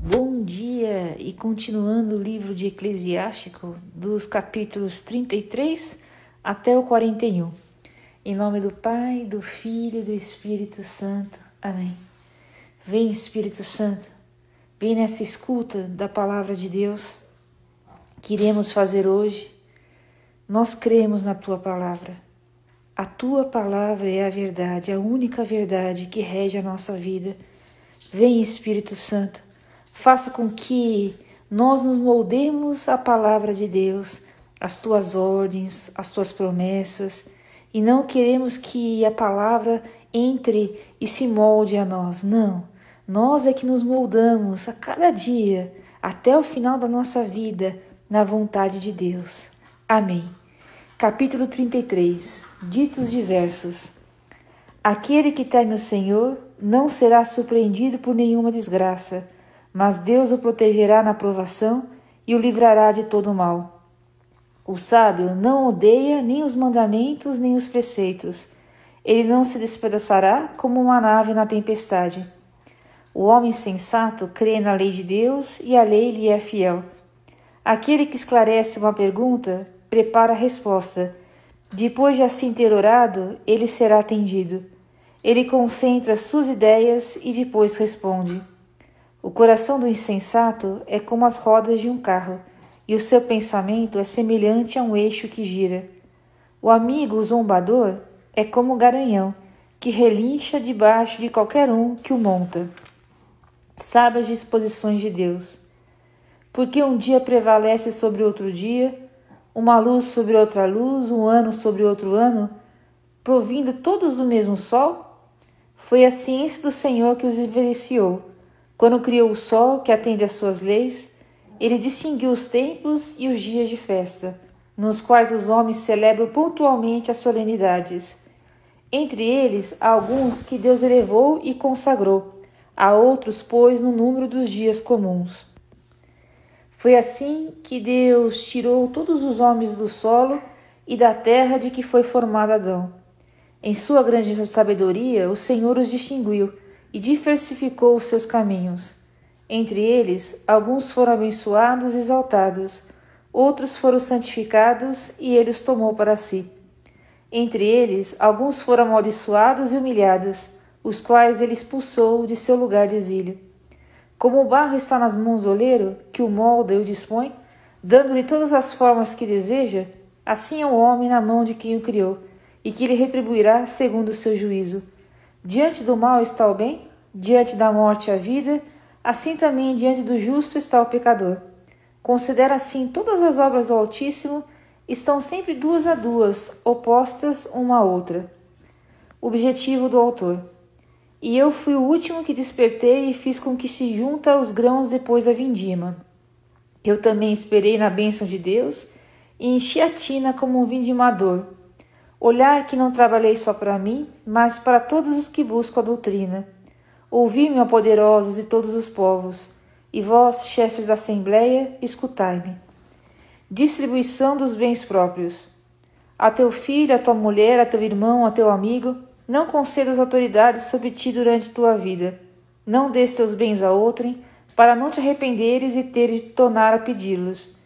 Bom dia! E continuando o livro de Eclesiástico, dos capítulos 33 até o 41. Em nome do Pai, do Filho e do Espírito Santo. Amém. Vem, Espírito Santo, vem nessa escuta da palavra de Deus que iremos fazer hoje. Nós cremos na Tua palavra. A Tua palavra é a verdade, a única verdade que rege a nossa vida. Vem, Espírito Santo, faça com que nós nos moldemos à palavra de Deus, às Tuas ordens, às Tuas promessas, e não queremos que a palavra entre e se molde a nós. Não, nós é que nos moldamos a cada dia, até o final da nossa vida, na vontade de Deus. Amém. Capítulo 33. Ditos diversos. Aquele que teme o Senhor não será surpreendido por nenhuma desgraça, mas Deus o protegerá na provação e o livrará de todo mal. O sábio não odeia nem os mandamentos nem os preceitos. Ele não se despedaçará como uma nave na tempestade. O homem sensato crê na lei de Deus e a lei lhe é fiel. Aquele que esclarece uma pergunta prepara a resposta. Depois de assim ter orado, ele será atendido. Ele concentra suas ideias e depois responde. O coração do insensato é como as rodas de um carro, e o seu pensamento é semelhante a um eixo que gira. O amigo zombador é como o garanhão, que relincha debaixo de qualquer um que o monta. Sabe as disposições de Deus. Porque um dia prevalece sobre outro dia, uma luz sobre outra luz, um ano sobre outro ano, provindo todos do mesmo sol? Foi a ciência do Senhor que os diferenciou. Quando criou o sol, que atende às suas leis, ele distinguiu os tempos e os dias de festa, nos quais os homens celebram pontualmente as solenidades. Entre eles, há alguns que Deus elevou e consagrou, a outros pôs no número dos dias comuns. Foi assim que Deus tirou todos os homens do solo e da terra de que foi formado Adão. Em sua grande sabedoria, o Senhor os distinguiu e diversificou os seus caminhos. Entre eles, alguns foram abençoados e exaltados, outros foram santificados e ele os tomou para si. Entre eles, alguns foram amaldiçoados e humilhados, os quais ele expulsou de seu lugar de exílio. Como o barro está nas mãos do oleiro, que o molda e o dispõe, dando-lhe todas as formas que deseja, assim é o homem na mão de quem o criou, e que lhe retribuirá segundo o seu juízo. Diante do mal está o bem, diante da morte a vida, assim também diante do justo está o pecador. Considera assim todas as obras do Altíssimo, estão sempre duas a duas, opostas uma à outra. Objetivo do autor. E eu fui o último que despertei e fiz com que se junta os grãos depois da vindima. Eu também esperei na bênção de Deus e enchi a tina como um vindimador. Olhai que não trabalhei só para mim, mas para todos os que buscam a doutrina. Ouvi-me, ó poderosos e todos os povos, e vós, chefes da assembleia, escutai-me. Distribuição dos bens próprios. A teu filho, a tua mulher, a teu irmão, a teu amigo, não concedas autoridade sobre ti durante tua vida. Não dês teus bens a outrem, para não te arrependeres e teres de tornar a pedi-los.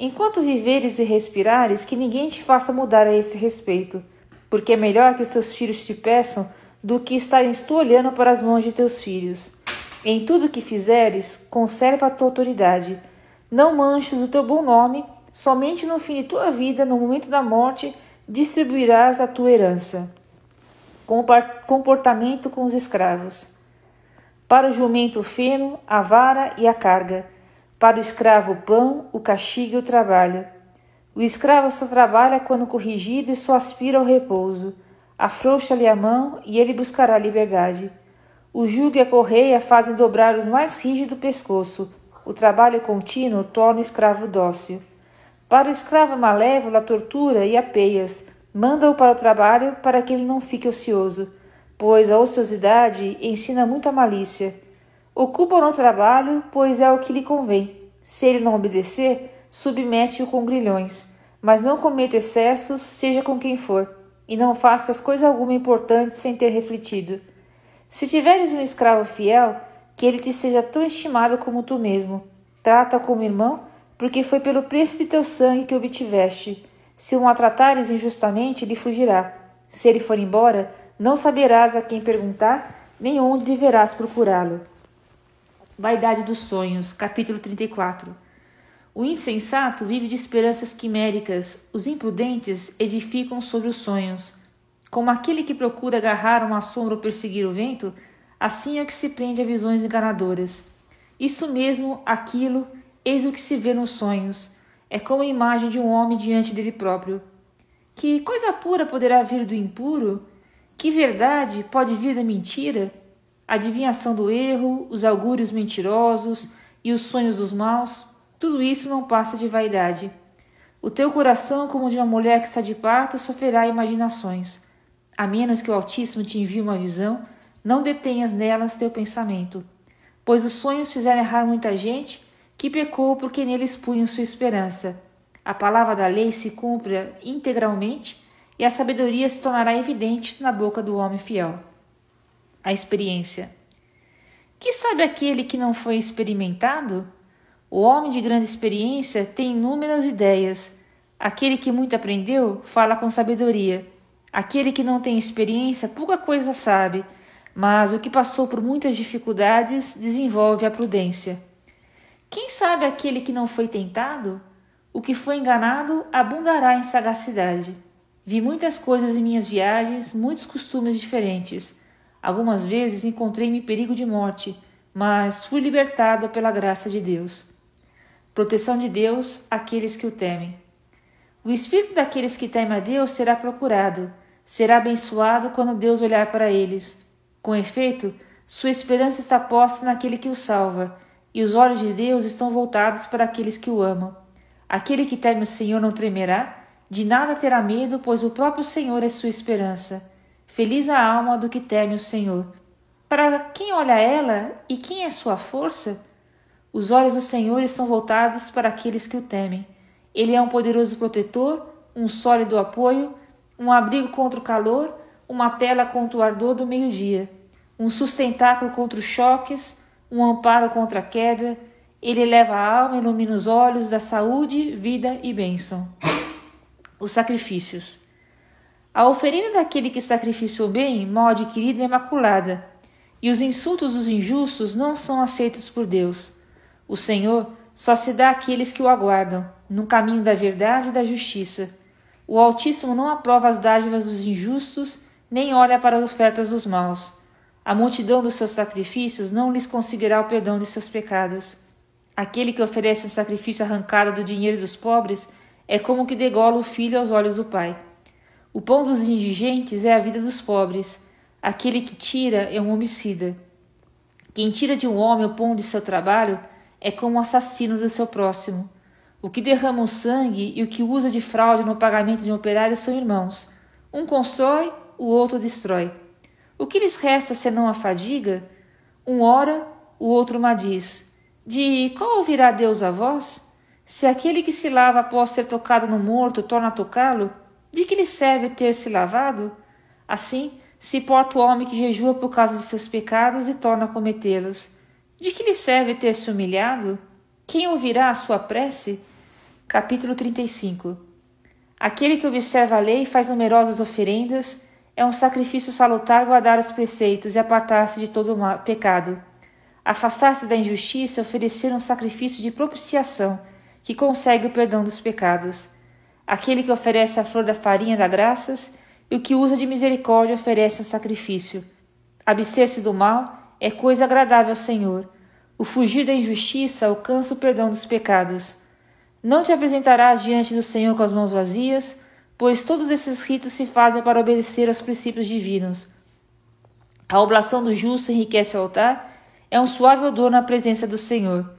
Enquanto viveres e respirares, que ninguém te faça mudar a esse respeito, porque é melhor que os teus filhos te peçam do que estares tu olhando para as mãos de teus filhos. Em tudo que fizeres, conserva a tua autoridade. Não manches o teu bom nome, somente no fim de tua vida, no momento da morte, distribuirás a tua herança. Comportamento com os escravos. Para o jumento o feno, a vara e a carga. Para o escravo o pão, o castigo e o trabalho. O escravo só trabalha quando corrigido e só aspira ao repouso. Afrouxa-lhe a mão e ele buscará a liberdade. O jugo e a correia fazem dobrar os mais rígidos do pescoço. O trabalho contínuo torna o escravo dócil. Para o escravo malévolo a tortura e a peias. Manda-o para o trabalho para que ele não fique ocioso, pois a ociosidade ensina muita malícia. Ocupa-o no trabalho, pois é o que lhe convém. Se ele não obedecer, submete-o com grilhões. Mas não cometa excessos, seja com quem for, e não faças coisa alguma importante sem ter refletido. Se tiveres um escravo fiel, que ele te seja tão estimado como tu mesmo. Trata-o como irmão, porque foi pelo preço de teu sangue que o obtiveste. Se o maltratares injustamente, ele fugirá. Se ele for embora, não saberás a quem perguntar, nem onde deverás procurá-lo. Vaidade dos sonhos, capítulo 34. O insensato vive de esperanças quiméricas, os imprudentes edificam sobre os sonhos. Como aquele que procura agarrar uma sombra ou perseguir o vento, assim é o que se prende a visões enganadoras. Isso mesmo, aquilo, eis o que se vê nos sonhos. É como a imagem de um homem diante dele próprio. Que coisa pura poderá vir do impuro? Que verdade pode vir da mentira? A adivinhação do erro, os augúrios mentirosos e os sonhos dos maus, tudo isso não passa de vaidade. O teu coração, como o de uma mulher que está de parto, sofrerá imaginações. A menos que o Altíssimo te envie uma visão, não detenhas nelas teu pensamento. Pois os sonhos fizeram errar muita gente, que pecou porque neles punham sua esperança. A palavra da lei se cumpre integralmente, e a sabedoria se tornará evidente na boca do homem fiel. A experiência. Que sabe aquele que não foi experimentado? O homem de grande experiência tem inúmeras ideias. Aquele que muito aprendeu fala com sabedoria. Aquele que não tem experiência pouca coisa sabe, mas o que passou por muitas dificuldades desenvolve a prudência. Quem sabe aquele que não foi tentado? O que foi enganado abundará em sagacidade. Vi muitas coisas em minhas viagens, muitos costumes diferentes. Algumas vezes encontrei-me em perigo de morte, mas fui libertado pela graça de Deus. Proteção de Deus àqueles que o temem. O espírito daqueles que temem a Deus será procurado, será abençoado quando Deus olhar para eles. Com efeito, sua esperança está posta naquele que o salva, e os olhos de Deus estão voltados para aqueles que o amam. Aquele que teme o Senhor não tremerá, de nada terá medo, pois o próprio Senhor é sua esperança. Feliz a alma do que teme o Senhor. Para quem olha ela e quem é sua força? Os olhos do Senhor estão voltados para aqueles que o temem. Ele é um poderoso protetor, um sólido apoio, um abrigo contra o calor, uma tela contra o ardor do meio-dia, um sustentáculo contra os choques, um amparo contra a queda. Ele eleva a alma e ilumina os olhos da saúde, vida e bênção. Os sacrifícios. A oferenda daquele que sacrifica o bem, mal adquirida e imaculada, e os insultos dos injustos não são aceitos por Deus. O Senhor só se dá àqueles que o aguardam, no caminho da verdade e da justiça. O Altíssimo não aprova as dádivas dos injustos, nem olha para as ofertas dos maus. A multidão dos seus sacrifícios não lhes conseguirá o perdão de seus pecados. Aquele que oferece um sacrifício arrancado do dinheiro dos pobres é como que degola o filho aos olhos do pai. O pão dos indigentes é a vida dos pobres. Aquele que tira é um homicida. Quem tira de um homem o pão de seu trabalho é como um assassino do seu próximo. O que derrama o sangue e o que usa de fraude no pagamento de um operário são irmãos. Um constrói, o outro destrói. O que lhes resta senão a fadiga? Um ora, o outro maldiz. De qual ouvirá Deus a voz? Se aquele que se lava após ser tocado no morto torna a tocá-lo, de que lhe serve ter se lavado? Assim, se porta o homem que jejua por causa de seus pecados e torna a cometê-los. De que lhe serve ter se humilhado? Quem ouvirá a sua prece? Capítulo 35. Aquele que observa a lei e faz numerosas oferendas, é um sacrifício salutar guardar os preceitos e apartar-se de todo pecado. Afastar-se da injustiça e oferecer um sacrifício de propiciação, que consegue o perdão dos pecados. Aquele que oferece a flor da farinha dá graças, e o que usa de misericórdia oferece um sacrifício. Abster-se do mal é coisa agradável ao Senhor. O fugir da injustiça alcança o perdão dos pecados. Não te apresentarás diante do Senhor com as mãos vazias, pois todos esses ritos se fazem para obedecer aos princípios divinos. A oblação do justo enriquece o altar, é um suave odor na presença do Senhor.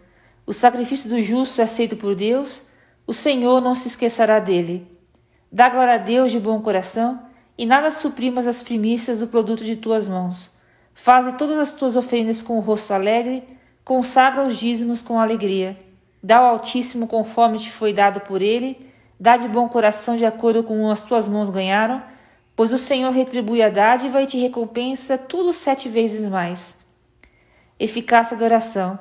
O sacrifício do justo é aceito por Deus, o Senhor não se esquecerá dele. Dá glória a Deus de bom coração, e nada suprimas as primícias do produto de tuas mãos. Faze todas as tuas oferendas com o rosto alegre, consagra os dízimos com alegria. Dá ao Altíssimo conforme te foi dado por ele, dá de bom coração de acordo com as tuas mãos ganharam, pois o Senhor retribui a dádiva e te recompensa tudo 7 vezes mais. eficácia da oração.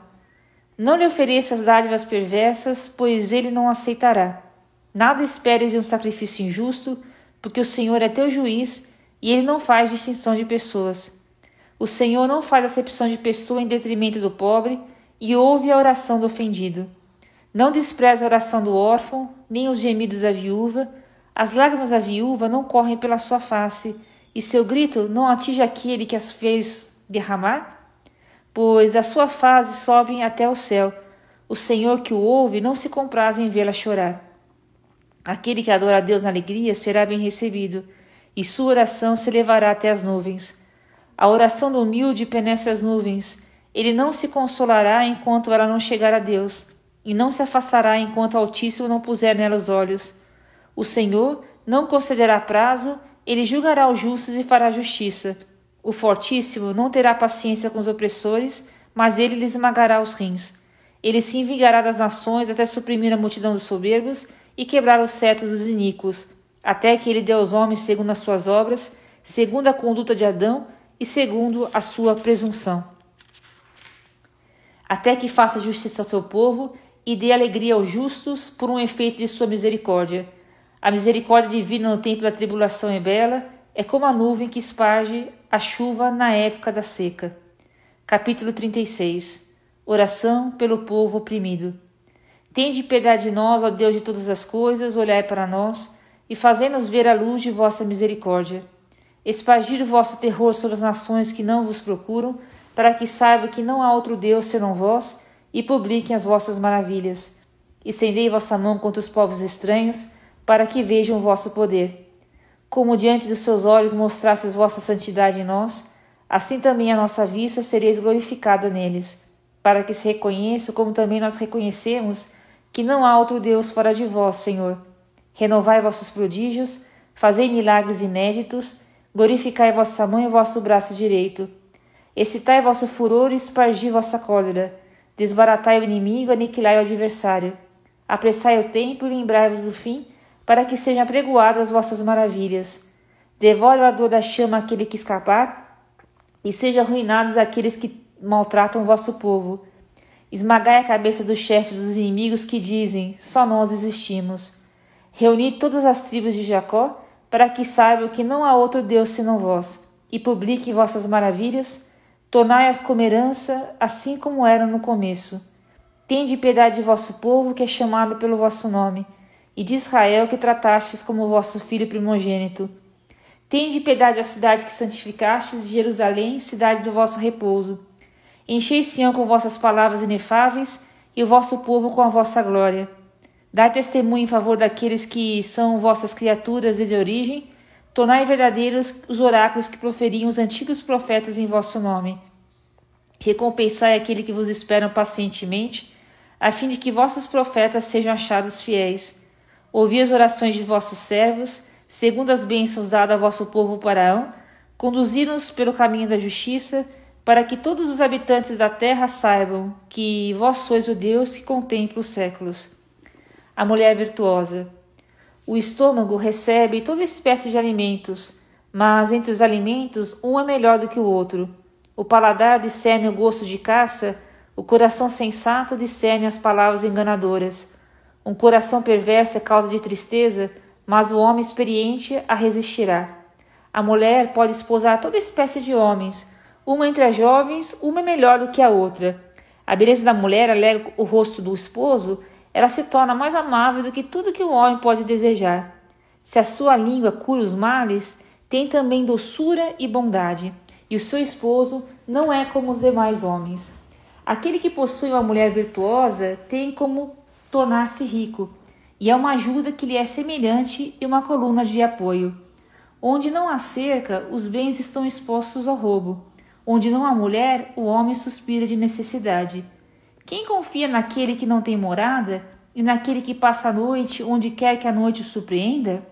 Não lhe ofereças dádivas perversas, pois ele não aceitará. Nada esperes de um sacrifício injusto, porque o Senhor é teu juiz e ele não faz distinção de pessoas. O Senhor não faz acepção de pessoa em detrimento do pobre e ouve a oração do ofendido. Não despreza a oração do órfão, nem os gemidos da viúva. As lágrimas da viúva não correm pela sua face, e seu grito não atinge aquele que as fez derramar? Pois a sua face sobe até o céu. O Senhor que o ouve não se compraz em vê-la chorar. Aquele que adora a Deus na alegria será bem recebido, e sua oração se elevará até as nuvens. A oração do humilde penetra as nuvens. Ele não se consolará enquanto ela não chegar a Deus, e não se afastará enquanto o Altíssimo não puser nela os olhos. O Senhor não concederá prazo, ele julgará os justos e fará justiça. O Fortíssimo não terá paciência com os opressores, mas ele lhes esmagará os rins. Ele se envigará das nações até suprimir a multidão dos soberbos e quebrar os cetros dos iníquos, até que ele dê aos homens segundo as suas obras, segundo a conduta de Adão e segundo a sua presunção. Até que faça justiça ao seu povo e dê alegria aos justos por um efeito de sua misericórdia. A misericórdia divina no tempo da tribulação é bela, é como a nuvem que esparge a chuva na época da seca. Capítulo 36. Oração pelo povo oprimido. Tende piedade de nós, ó Deus de todas as coisas, olhai para nós, e fazei-nos ver a luz de vossa misericórdia. Espargir o vosso terror sobre as nações que não vos procuram, para que saibam que não há outro Deus senão vós, e publiquem as vossas maravilhas. Estendei vossa mão contra os povos estranhos, para que vejam o vosso poder. Como diante dos seus olhos mostrastes vossa santidade em nós, assim também a nossa vista sereis glorificada neles, para que se reconheçam, como também nós reconhecemos, que não há outro Deus fora de vós, Senhor. Renovai vossos prodígios, fazei milagres inéditos, glorificai vossa mão e vosso braço direito. Excitai vosso furor e espargi vossa cólera. Desbaratai o inimigo, aniquilai o adversário. Apressai o tempo e lembrai-vos do fim, para que sejam apregoadas as vossas maravilhas. Devore o ardor da chama aquele que escapar, e sejam arruinados aqueles que maltratam o vosso povo. Esmagai a cabeça dos chefes dos inimigos que dizem, só nós existimos. Reuni todas as tribos de Jacó, para que saibam que não há outro Deus senão vós, e publiquem vossas maravilhas, tornai-as como herança, assim como eram no começo. Tende piedade de vosso povo, que é chamado pelo vosso nome, e de Israel, que tratastes como vosso filho primogênito. Tende piedade da cidade que santificastes, de Jerusalém, cidade do vosso repouso. Enchei Sião com vossas palavras inefáveis, e o vosso povo com a vossa glória. Dai testemunho em favor daqueles que são vossas criaturas desde a origem, tornai verdadeiros os oráculos que proferiam os antigos profetas em vosso nome. Recompensai aquele que vos esperam pacientemente, a fim de que vossos profetas sejam achados fiéis. Ouvi as orações de vossos servos, segundo as bênçãos dadas a vosso povo Paraão, conduzi-nos pelo caminho da justiça, para que todos os habitantes da terra saibam que vós sois o Deus que contempla os séculos. A mulher virtuosa. O estômago recebe toda espécie de alimentos, mas entre os alimentos um é melhor do que o outro. O paladar discerne o gosto de caça, o coração sensato discerne as palavras enganadoras. Um coração perverso é causa de tristeza, mas o homem experiente a resistirá. A mulher pode esposar toda espécie de homens. Uma entre as jovens, uma é melhor do que a outra. A beleza da mulher alegra o rosto do esposo, ela se torna mais amável do que tudo que o homem pode desejar. Se a sua língua cura os males, tem também doçura e bondade, e o seu esposo não é como os demais homens. Aquele que possui uma mulher virtuosa tem como tornar-se rico, e é uma ajuda que lhe é semelhante e uma coluna de apoio. Onde não há cerca, os bens estão expostos ao roubo. Onde não há mulher, o homem suspira de necessidade. Quem confia naquele que não tem morada e naquele que passa a noite onde quer que a noite o surpreenda?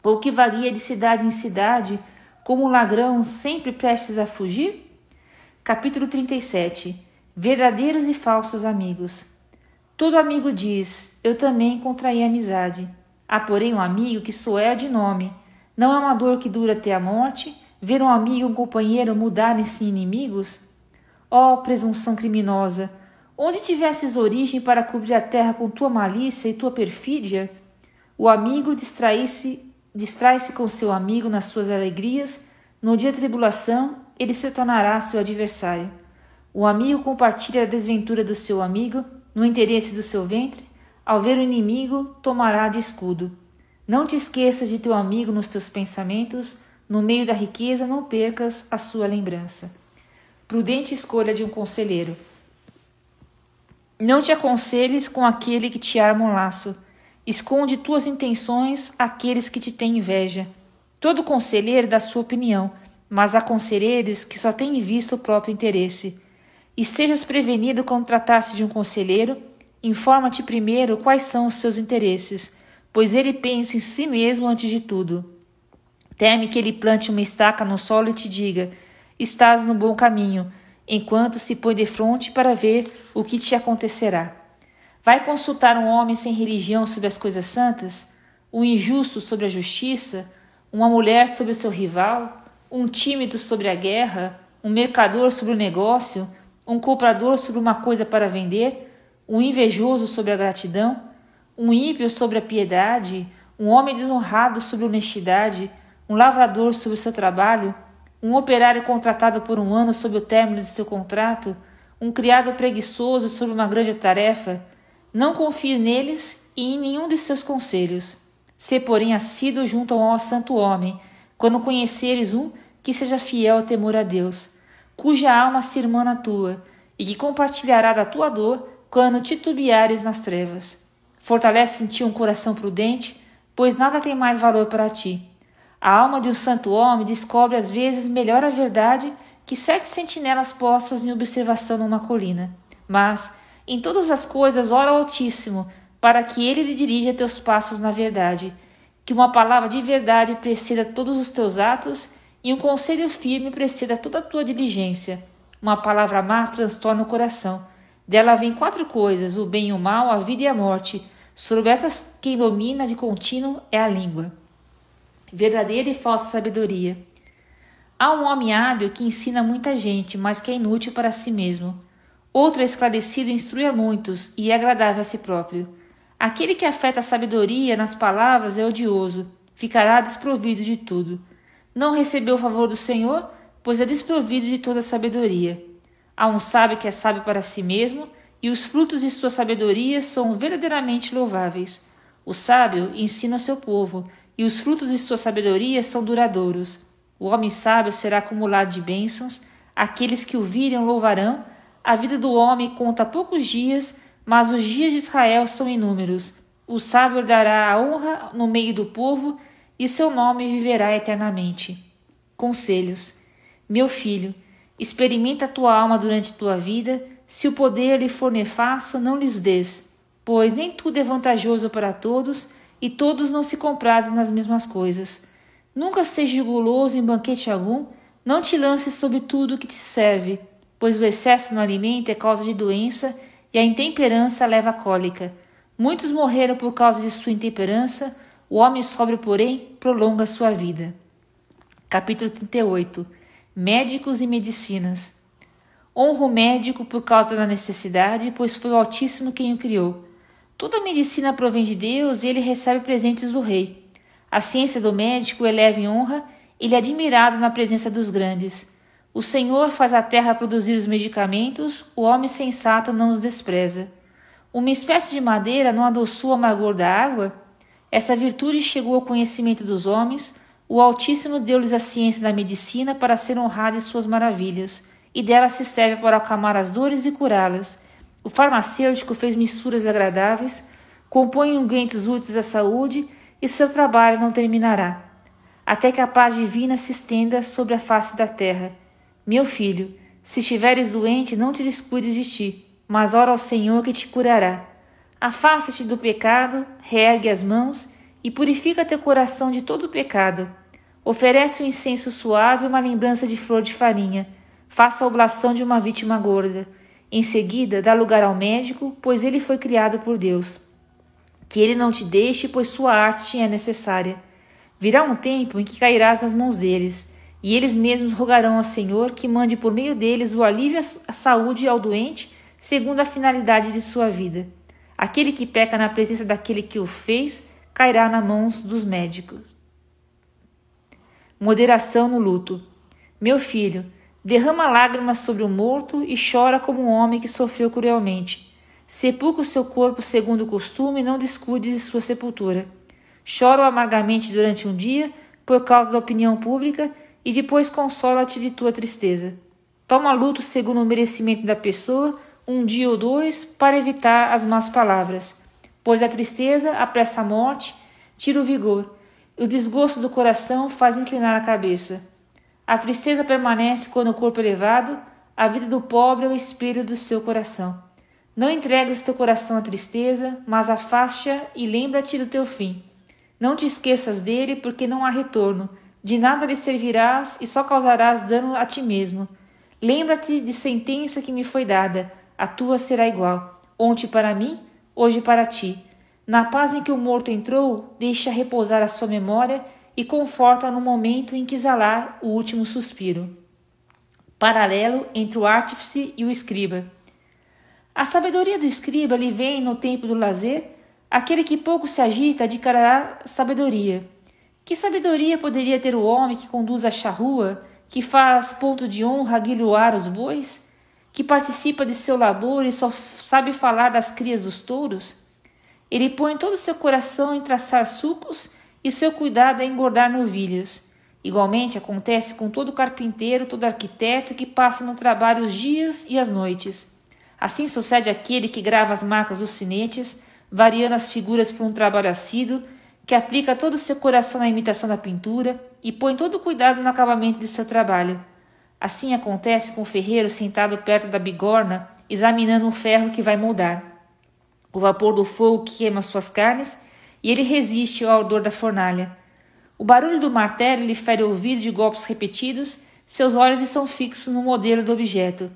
Ou que vagueia de cidade em cidade, como um ladrão sempre prestes a fugir? Capítulo 37. Verdadeiros e falsos amigos. Todo amigo diz, eu também contraí amizade. Há, porém, um amigo que só é de nome. Não é uma dor que dura até a morte, ver um amigo e um companheiro mudarem-se em inimigos? Ó presunção criminosa! Onde tivesses origem para cobrir a terra com tua malícia e tua perfídia? O amigo distrai-se com seu amigo nas suas alegrias, no dia de tribulação ele se tornará seu adversário. O amigo compartilha a desventura do seu amigo, no interesse do seu ventre, ao ver o inimigo, tomará de escudo. Não te esqueças de teu amigo nos teus pensamentos, no meio da riqueza não percas a sua lembrança. Prudente escolha de um conselheiro. Não te aconselhes com aquele que te arma um laço. Esconde tuas intenções àqueles que te têm inveja. Todo conselheiro dá sua opinião, mas há conselheiros que só têm em vista o próprio interesse. Estejas prevenido quando tratar-se de um conselheiro, informa-te primeiro quais são os seus interesses, pois ele pensa em si mesmo antes de tudo. Teme que ele plante uma estaca no solo e te diga: estás no bom caminho, enquanto se põe defronte para ver o que te acontecerá. Vai consultar um homem sem religião sobre as coisas santas? Um injusto sobre a justiça? Uma mulher sobre o seu rival? Um tímido sobre a guerra? Um mercador sobre o negócio? Um comprador sobre uma coisa para vender? Um invejoso sobre a gratidão? Um ímpio sobre a piedade? Um homem desonrado sobre a honestidade? Um lavrador sobre o seu trabalho? Um operário contratado por um ano sob o término de seu contrato? Um criado preguiçoso sobre uma grande tarefa? Não confie neles e em nenhum de seus conselhos. Sê, porém, assíduo junto ao santo homem, quando conheceres um que seja fiel ao temor a Deus, cuja alma se irmã na tua, e que compartilhará da tua dor quando titubeares nas trevas. Fortalece em ti um coração prudente, pois nada tem mais valor para ti. A alma de um santo homem descobre às vezes melhor a verdade que 7 sentinelas postas em observação numa colina. Mas, em todas as coisas, ora ao Altíssimo, para que ele lhe dirija teus passos na verdade. Que uma palavra de verdade preceda todos os teus atos e um conselho firme preceda toda a tua diligência. Uma palavra má transtorna o coração. Dela vem 4 coisas, o bem e o mal, a vida e a morte. Sobre essas quem domina de contínuo é a língua. Verdadeira e falsa sabedoria. Há um homem hábil que ensina muita gente, mas que é inútil para si mesmo. Outro é esclarecido e instrui a muitos, e é agradável a si próprio. Aquele que afeta a sabedoria nas palavras é odioso, ficará desprovido de tudo. Não recebeu o favor do Senhor, pois é desprovido de toda sabedoria. Há um sábio que é sábio para si mesmo, e os frutos de sua sabedoria são verdadeiramente louváveis. O sábio ensina o seu povo, e os frutos de sua sabedoria são duradouros. O homem sábio será acumulado de bênçãos, aqueles que o virem louvarão. A vida do homem conta poucos dias, mas os dias de Israel são inúmeros. O sábio herdará a honra no meio do povo, e seu nome viverá eternamente. Conselhos. Meu filho, experimenta a tua alma durante tua vida. Se o poder lhe for nefasto, não lhes des, pois nem tudo é vantajoso para todos, e todos não se comprazem nas mesmas coisas. Nunca seja guloso em banquete algum, não te lances sobre tudo que te serve, pois o excesso no alimento é causa de doença, e a intemperança leva à cólica. Muitos morreram por causa de sua intemperança, o homem sóbrio, porém, prolonga sua vida. Capítulo 38. Médicos e medicinas. Honra o médico por causa da necessidade, pois foi o Altíssimo quem o criou. Toda a medicina provém de Deus e ele recebe presentes do rei. A ciência do médico eleva em honra, ele é admirado na presença dos grandes. O Senhor faz a terra produzir os medicamentos, o homem sensato não os despreza. Uma espécie de madeira não adoçou o amargor da água? Essa virtude chegou ao conhecimento dos homens, o Altíssimo deu-lhes a ciência da medicina para ser honrada em suas maravilhas, e dela se serve para acalmar as dores e curá-las. O farmacêutico fez misturas agradáveis, compõe ungüentos úteis à saúde, e seu trabalho não terminará, até que a paz divina se estenda sobre a face da terra. Meu filho, se estiveres doente, não te descuides de ti, mas ora ao Senhor que te curará. Afasta-te do pecado, reergue as mãos e purifica teu coração de todo o pecado. Oferece um incenso suave e uma lembrança de flor de farinha. Faça a oblação de uma vítima gorda. Em seguida, dá lugar ao médico, pois ele foi criado por Deus. Que ele não te deixe, pois sua arte te é necessária. Virá um tempo em que cairás nas mãos deles, e eles mesmos rogarão ao Senhor que mande por meio deles o alívio à saúde ao doente, segundo a finalidade de sua vida. Aquele que peca na presença daquele que o fez, cairá nas mãos dos médicos. Moderação no luto. Meu filho, derrama lágrimas sobre o morto e chora como um homem que sofreu cruelmente. Sepulca o seu corpo segundo o costume e não descuide de sua sepultura. Chora amargamente durante um dia por causa da opinião pública e depois consola-te de tua tristeza. Toma luto segundo o merecimento da pessoa, um dia ou dois, para evitar as más palavras. Pois a tristeza apressa a morte, tira o vigor, e o desgosto do coração faz inclinar a cabeça. A tristeza permanece quando o corpo é levado, a vida do pobre é o espelho do seu coração. Não entregues teu coração à tristeza, mas afaste-a e lembra-te do teu fim. Não te esqueças dele, porque não há retorno. De nada lhe servirás e só causarás dano a ti mesmo. Lembra-te de sentença que me foi dada, a tua será igual. Ontem para mim, hoje para ti. Na paz em que o morto entrou, deixa repousar a sua memória e conforta no momento em que exalar o último suspiro. Paralelo entre o artífice e o escriba. A sabedoria do escriba lhe vem no tempo do lazer. Aquele que pouco se agita adquirirá sabedoria. Que sabedoria poderia ter o homem que conduz a charrua, que faz ponto de honra aguilhoar os bois, que participa de seu labor e só sabe falar das crias dos touros? Ele põe todo o seu coração em traçar sulcos e seu cuidado é engordar novilhas. Igualmente acontece com todo carpinteiro, todo arquiteto que passa no trabalho os dias e as noites. Assim sucede aquele que grava as marcas dos sinetes, variando as figuras por um trabalho assíduo, que aplica todo o seu coração na imitação da pintura e põe todo o cuidado no acabamento de seu trabalho. Assim acontece com o ferreiro sentado perto da bigorna, examinando um ferro que vai moldar. O vapor do fogo queima suas carnes e ele resiste ao ardor da fornalha. O barulho do martelo lhe fere o ouvido de golpes repetidos, seus olhos estão fixos no modelo do objeto.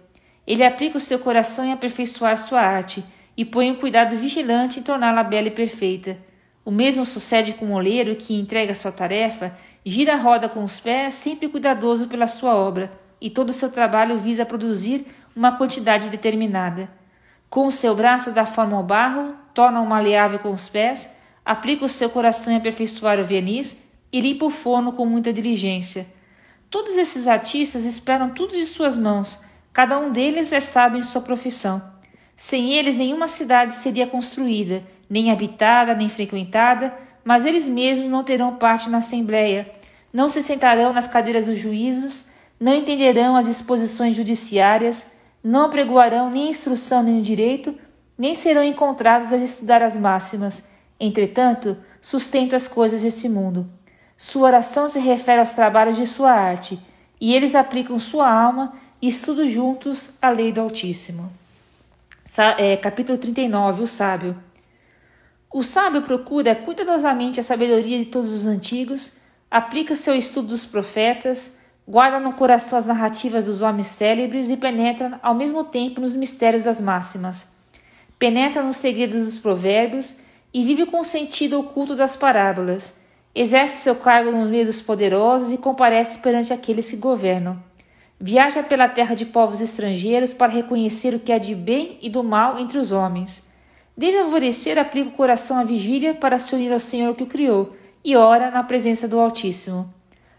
Ele aplica o seu coração em aperfeiçoar sua arte e põe um cuidado vigilante em torná-la bela e perfeita. O mesmo sucede com o oleiro que entrega sua tarefa, gira a roda com os pés, sempre cuidadoso pela sua obra, e todo o seu trabalho visa produzir uma quantidade determinada. Com o seu braço dá forma ao barro, torna-o maleável com os pés, aplica o seu coração em aperfeiçoar o verniz e limpa o forno com muita diligência. Todos esses artistas esperam tudo de suas mãos, cada um deles é sábio em sua profissão. Sem eles nenhuma cidade seria construída, nem habitada, nem frequentada, mas eles mesmos não terão parte na assembleia, não se sentarão nas cadeiras dos juízos, não entenderão as disposições judiciárias, não apregoarão nem a instrução nem o direito, nem serão encontrados a estudar as máximas. Entretanto, sustenta as coisas desse mundo. Sua oração se refere aos trabalhos de sua arte, e eles aplicam sua alma e estudam juntos a lei do Altíssimo. Capítulo 39, o sábio. O sábio procura cuidadosamente a sabedoria de todos os antigos, aplica seu estudo dos profetas, guarda no coração as narrativas dos homens célebres e penetra ao mesmo tempo nos mistérios das máximas. Penetra nos segredos dos provérbios e vive com o sentido oculto das parábolas. Exerce seu cargo no meio dos poderosos e comparece perante aqueles que governam. Viaja pela terra de povos estrangeiros para reconhecer o que há de bem e do mal entre os homens. Desde alvorecer aplica o coração à vigília para se unir ao Senhor que o criou e ora na presença do Altíssimo.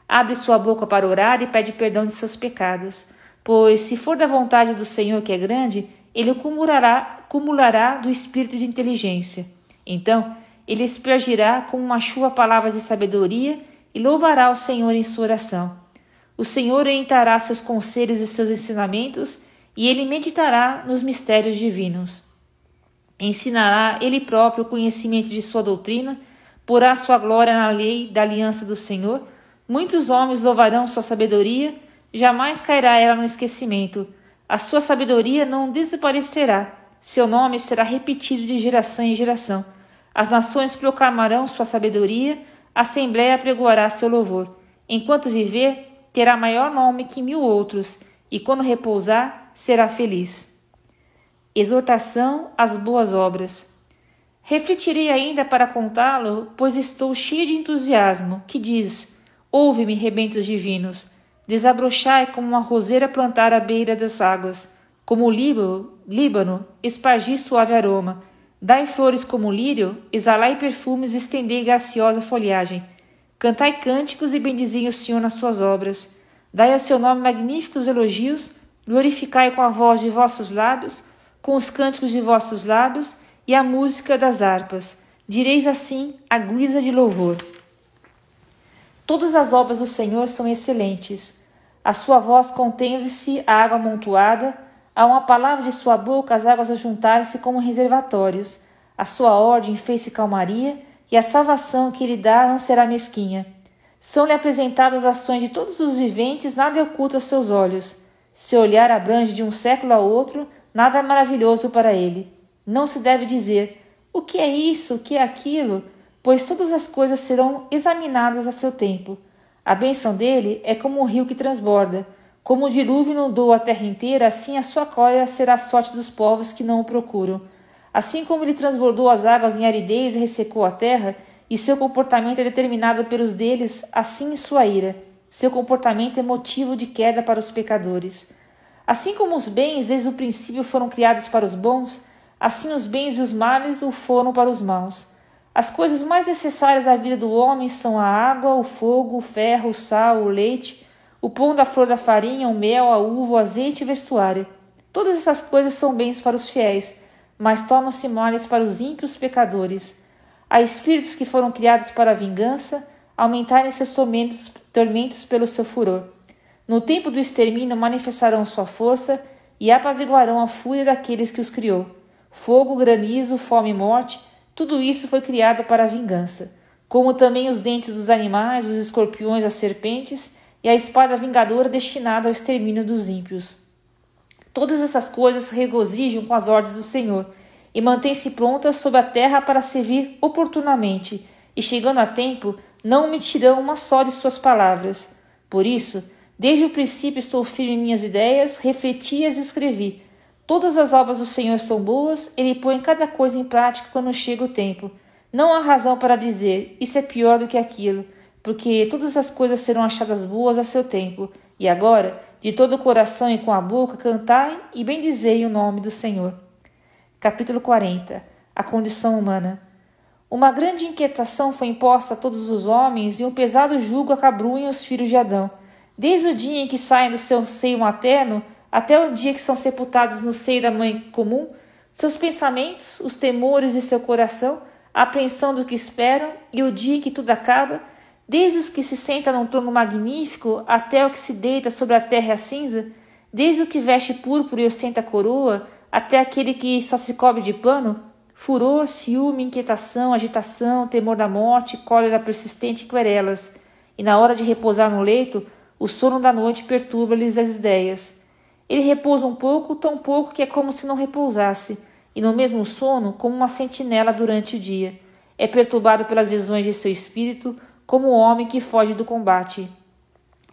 Abre sua boca para orar e pede perdão de seus pecados, pois se for da vontade do Senhor que é grande, ele o cumulará do espírito de inteligência. Então, ele aspergirá como uma chuva palavras de sabedoria e louvará o Senhor em sua oração. O Senhor orientará seus conselhos e seus ensinamentos, e ele meditará nos mistérios divinos. Ensinará ele próprio o conhecimento de sua doutrina, porá sua glória na lei da aliança do Senhor. Muitos homens louvarão sua sabedoria, jamais cairá ela no esquecimento. A sua sabedoria não desaparecerá, seu nome será repetido de geração em geração. As nações proclamarão sua sabedoria, a assembleia apregoará seu louvor. Enquanto viver, terá maior nome que 1000 outros, e quando repousar, será feliz. Exortação às boas obras. Refletirei ainda para contá-lo, pois estou cheio de entusiasmo, que diz: ouve-me, rebentos divinos. Desabrochai como uma roseira plantada à beira das águas. Como o Líbano, espargi suave aroma. Dai flores como o lírio, exalai perfumes, estendei graciosa folhagem. Cantai cânticos e bendizei o Senhor nas suas obras. Dai a seu nome magníficos elogios, glorificai com a voz de vossos lábios, com os cânticos de vossos lábios e a música das harpas. Direis assim a guisa de louvor. Todas as obras do Senhor são excelentes. A sua voz conteve-se a água amontoada, a uma palavra de sua boca as águas ajuntaram-se como reservatórios. A sua ordem fez-se calmaria, e a salvação que ele dá não será mesquinha. São-lhe apresentadas as ações de todos os viventes, nada é oculto aos seus olhos. Seu olhar abrange de um século a outro, nada é maravilhoso para ele. Não se deve dizer, o que é isso, o que é aquilo? Pois todas as coisas serão examinadas a seu tempo. A bênção dele é como um rio que transborda. Como o dilúvio inundou a terra inteira, assim a sua glória será a sorte dos povos que não o procuram. Assim como ele transbordou as águas em aridez e ressecou a terra, e seu comportamento é determinado pelos deles, assim em sua ira. Seu comportamento é motivo de queda para os pecadores. Assim como os bens desde o princípio foram criados para os bons, assim os bens e os males o foram para os maus. As coisas mais necessárias à vida do homem são a água, o fogo, o ferro, o sal, o leite, o pão da flor da farinha, o mel, a uva, o azeite e o vestuário. Todas essas coisas são bens para os fiéis, mas tornam-se males para os ímpios pecadores. Há espíritos que foram criados para a vingança, aumentarem seus tormentos pelo seu furor. No tempo do extermínio manifestarão sua força e apaziguarão a fúria daqueles que os criou. Fogo, granizo, fome e morte, tudo isso foi criado para a vingança, como também os dentes dos animais, os escorpiões, as serpentes e a espada vingadora destinada ao extermínio dos ímpios. Todas essas coisas se regozijam com as ordens do Senhor e mantêm-se prontas sob a terra para servir oportunamente, e chegando a tempo, não omitirão uma só de suas palavras. Por isso, desde o princípio estou firme em minhas ideias, refleti-as e escrevi. Todas as obras do Senhor são boas, ele põe cada coisa em prática quando chega o tempo. Não há razão para dizer, isso é pior do que aquilo, porque todas as coisas serão achadas boas a seu tempo. E agora, de todo o coração e com a boca, cantai e bendizei o nome do Senhor. Capítulo 40. A condição humana. Uma grande inquietação foi imposta a todos os homens e um pesado jugo acabrunha os filhos de Adão. Desde o dia em que saem do seu seio materno até o dia que são sepultados no seio da mãe comum, seus pensamentos, os temores de seu coração, a apreensão do que esperam e o dia em que tudo acaba, desde os que se sentam num trono magnífico até o que se deita sobre a terra e a cinza, desde o que veste púrpura e ostenta a coroa até aquele que só se cobre de pano, furor, ciúme, inquietação, agitação, temor da morte, cólera persistente e querelas, e na hora de repousar no leito, o sono da noite perturba-lhes as ideias. Ele repousa um pouco, tão pouco que é como se não repousasse, e no mesmo sono, como uma sentinela durante o dia. É perturbado pelas visões de seu espírito, como o homem que foge do combate.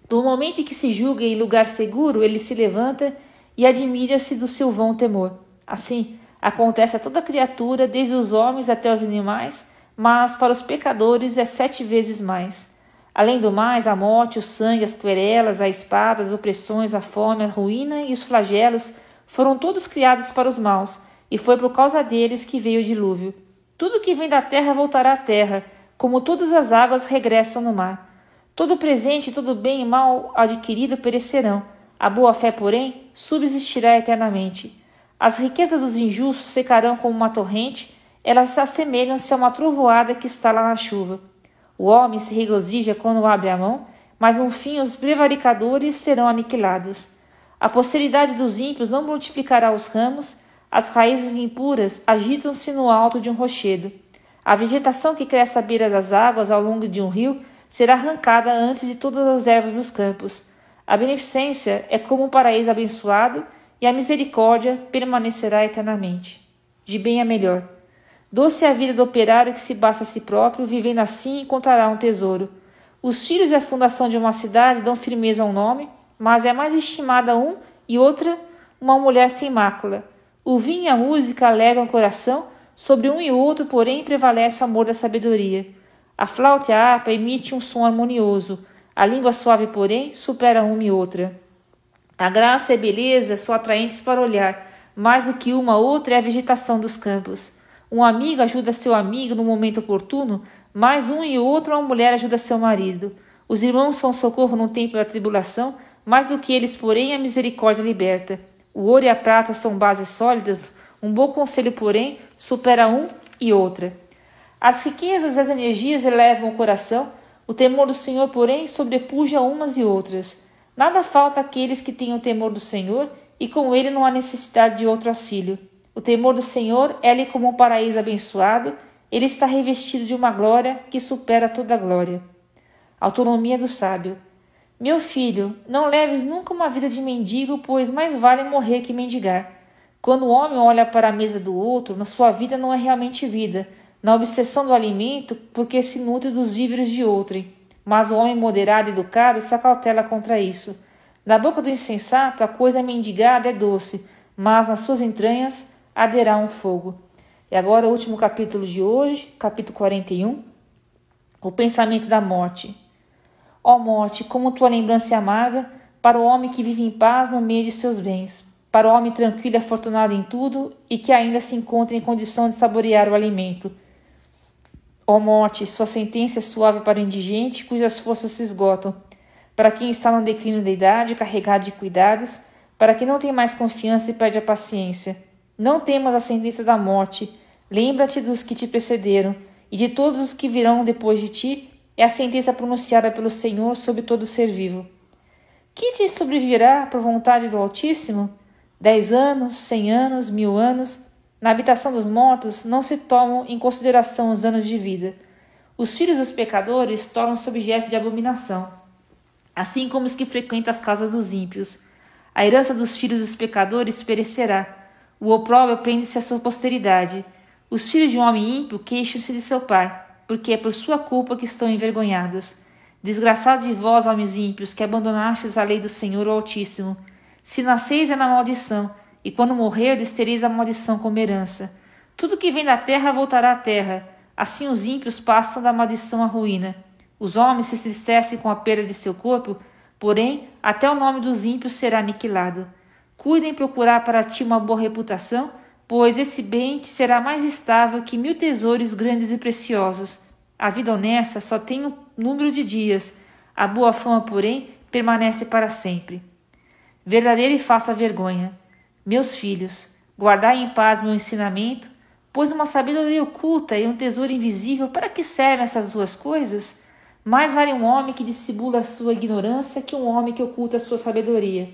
Do momento em que se julga em lugar seguro, ele se levanta e admira-se do seu vão temor. Assim, acontece a toda criatura, desde os homens até os animais, mas para os pecadores é 7 vezes mais. Além do mais, a morte, o sangue, as querelas, a espada, as opressões, a fome, a ruína e os flagelos foram todos criados para os maus, e foi por causa deles que veio o dilúvio. Tudo que vem da terra voltará à terra, como todas as águas regressam no mar. Todo presente, todo bem e mal adquirido perecerão. A boa-fé, porém, subsistirá eternamente. As riquezas dos injustos secarão como uma torrente, elas assemelham-se a uma trovoada que está lá na chuva. O homem se regozija quando abre a mão, mas no fim os prevaricadores serão aniquilados. A posteridade dos ímpios não multiplicará os ramos, as raízes impuras agitam-se no alto de um rochedo. A vegetação que cresce à beira das águas ao longo de um rio será arrancada antes de todas as ervas dos campos. A beneficência é como um paraíso abençoado e a misericórdia permanecerá eternamente. De bem a melhor. Doce é a vida do operário que se basta a si próprio, vivendo assim encontrará um tesouro. Os filhos e a fundação de uma cidade dão firmeza a um nome, mas é mais estimada um e outra uma mulher sem mácula. O vinho e a música alegram o coração, sobre um e outro, porém, prevalece o amor da sabedoria. A flauta e a harpa emitem um som harmonioso. A língua suave, porém, supera uma e outra. A graça e a beleza são atraentes para olhar, mais do que uma outra é a vegetação dos campos. Um amigo ajuda seu amigo no momento oportuno, mais um e outro uma mulher ajuda seu marido. Os irmãos são socorro no tempo da tribulação, mais do que eles, porém, a misericórdia liberta. O ouro e a prata são bases sólidas, um bom conselho, porém, supera um e outra. As riquezas e as energias elevam o coração, o temor do Senhor, porém, sobrepuja umas e outras. Nada falta àqueles que têm o temor do Senhor, e com ele não há necessidade de outro auxílio. O temor do Senhor é-lhe como um paraíso abençoado, ele está revestido de uma glória que supera toda a glória. Autonomia do sábio. Meu filho, não leves nunca uma vida de mendigo, pois mais vale morrer que mendigar. Quando o homem olha para a mesa do outro, na sua vida não é realmente vida, na obsessão do alimento, porque se nutre dos víveres de outrem. Mas o homem moderado e educado se acautela contra isso. Na boca do insensato a coisa mendigada é doce, mas nas suas entranhas arderá um fogo. E agora o último capítulo de hoje, capítulo 41, o pensamento da morte. Ó morte, como tua lembrança é amarga para o homem que vive em paz no meio de seus bens, para o homem tranquilo e afortunado em tudo e que ainda se encontra em condição de saborear o alimento. Ó morte, sua sentença é suave para o indigente, cujas forças se esgotam, para quem está no declínio da idade, carregado de cuidados, para quem não tem mais confiança e perde a paciência. Não temas a sentença da morte, lembra-te dos que te precederam, e de todos os que virão depois de ti, é a sentença pronunciada pelo Senhor sobre todo ser vivo. Que te sobrevirá por vontade do Altíssimo? 10 anos, 100 anos, 1000 anos... Na habitação dos mortos não se tomam em consideração os anos de vida. Os filhos dos pecadores tornam-se objeto de abominação, assim como os que frequentam as casas dos ímpios. A herança dos filhos dos pecadores perecerá. O opróbrio prende-se à sua posteridade. Os filhos de um homem ímpio queixam-se de seu pai, porque é por sua culpa que estão envergonhados. Desgraçados de vós, homens ímpios, que abandonastes a lei do Senhor o Altíssimo. Se nasceis é na maldição, e quando morrerdes tereis a maldição como herança. Tudo que vem da terra voltará à terra. Assim os ímpios passam da maldição à ruína. Os homens se entristecem com a perda de seu corpo, porém até o nome dos ímpios será aniquilado. Cuida em procurar para ti uma boa reputação, pois esse bem te será mais estável que 1000 tesouros grandes e preciosos. A vida honesta só tem um número de dias, a boa fama, porém, permanece para sempre. Verdadeira e falsa vergonha. Meus filhos, guardai em paz meu ensinamento, pois uma sabedoria oculta e um tesouro invisível, para que servem essas duas coisas? Mais vale um homem que dissimula a sua ignorância que um homem que oculta a sua sabedoria.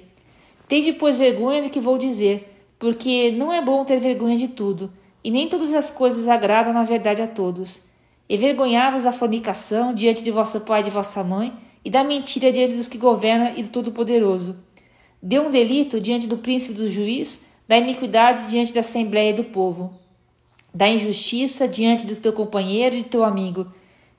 Tende, pois, vergonha do que vou dizer, porque não é bom ter vergonha de tudo, e nem todas as coisas agradam na verdade a todos. Envergonhai-vos da fornicação diante de vosso pai e de vossa mãe, e da mentira diante dos que governam e do Todo-Poderoso. Dê um delito diante do príncipe do juiz, da iniquidade diante da assembleia do povo, da injustiça diante do teu companheiro e do teu amigo,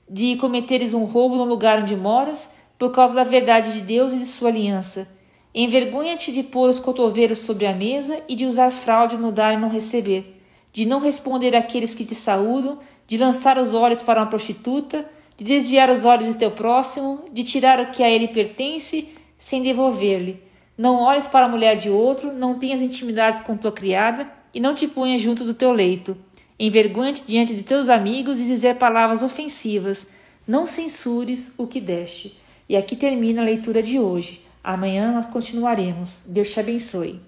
de cometeres um roubo no lugar onde moras, por causa da verdade de Deus e de sua aliança. Envergonha-te de pôr os cotovelos sobre a mesa e de usar fraude no dar e não receber, de não responder àqueles que te saúdam, de lançar os olhos para uma prostituta, de desviar os olhos de teu próximo, de tirar o que a ele pertence sem devolver-lhe. Não olhes para a mulher de outro, não tenhas intimidades com tua criada e não te ponhas junto do teu leito. Envergonha-te diante de teus amigos e dizer palavras ofensivas. Não censures o que deste. E aqui termina a leitura de hoje. Amanhã nós continuaremos. Deus te abençoe.